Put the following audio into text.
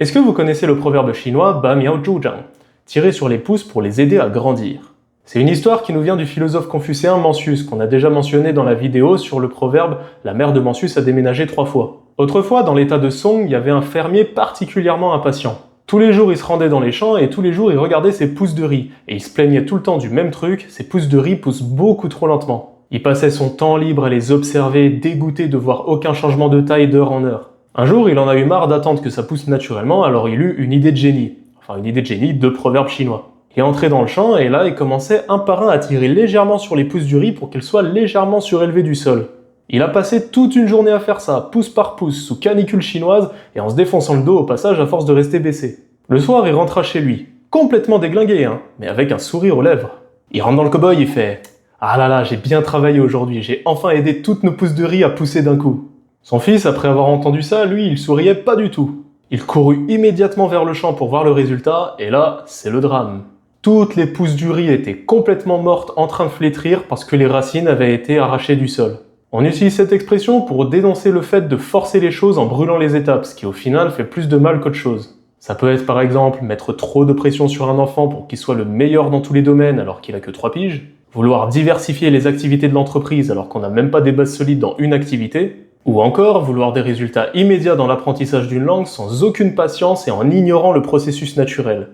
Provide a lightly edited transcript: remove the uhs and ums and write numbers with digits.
Est-ce que vous connaissez le proverbe chinois Ba Miao Zhu Zhang, tirer sur les pouces pour les aider à grandir? C'est une histoire qui nous vient du philosophe confucéen Mencius, qu'on a déjà mentionné dans la vidéo sur le proverbe La mère de Mencius a déménagé 3 fois. Autrefois, dans l'état de Song, il y avait un fermier particulièrement impatient. Tous les jours, il se rendait dans les champs et tous les jours, il regardait ses pousses de riz. Et il se plaignait tout le temps du même truc, ses pousses de riz poussent beaucoup trop lentement. Il passait son temps libre à les observer, dégoûté de voir aucun changement de taille d'heure en heure. Un jour, il en a eu marre d'attendre que ça pousse naturellement, alors il eut une idée de génie. Enfin, une idée de génie de proverbe chinois. Il est entré dans le champ et là, il commençait un par un à tirer légèrement sur les pousses du riz pour qu'elles soient légèrement surélevées du sol. Il a passé toute une journée à faire ça, pouce par pouce, sous canicule chinoise et en se défonçant le dos au passage à force de rester baissé. Le soir, il rentra chez lui, complètement déglingué, mais avec un sourire aux lèvres. Il rentre dans le cow-boy, il fait « Ah là là, j'ai bien travaillé aujourd'hui, j'ai enfin aidé toutes nos pousses de riz à pousser d'un coup. » Son fils, après avoir entendu ça, lui, il souriait pas du tout. Il courut immédiatement vers le champ pour voir le résultat, et là, c'est le drame. Toutes les pousses du riz étaient complètement mortes en train de flétrir parce que les racines avaient été arrachées du sol. On utilise cette expression pour dénoncer le fait de forcer les choses en brûlant les étapes, ce qui au final fait plus de mal qu'autre chose. Ça peut être par exemple mettre trop de pression sur un enfant pour qu'il soit le meilleur dans tous les domaines alors qu'il a que 3 piges, vouloir diversifier les activités de l'entreprise alors qu'on n'a même pas des bases solides dans une activité, ou encore vouloir des résultats immédiats dans l'apprentissage d'une langue sans aucune patience et en ignorant le processus naturel.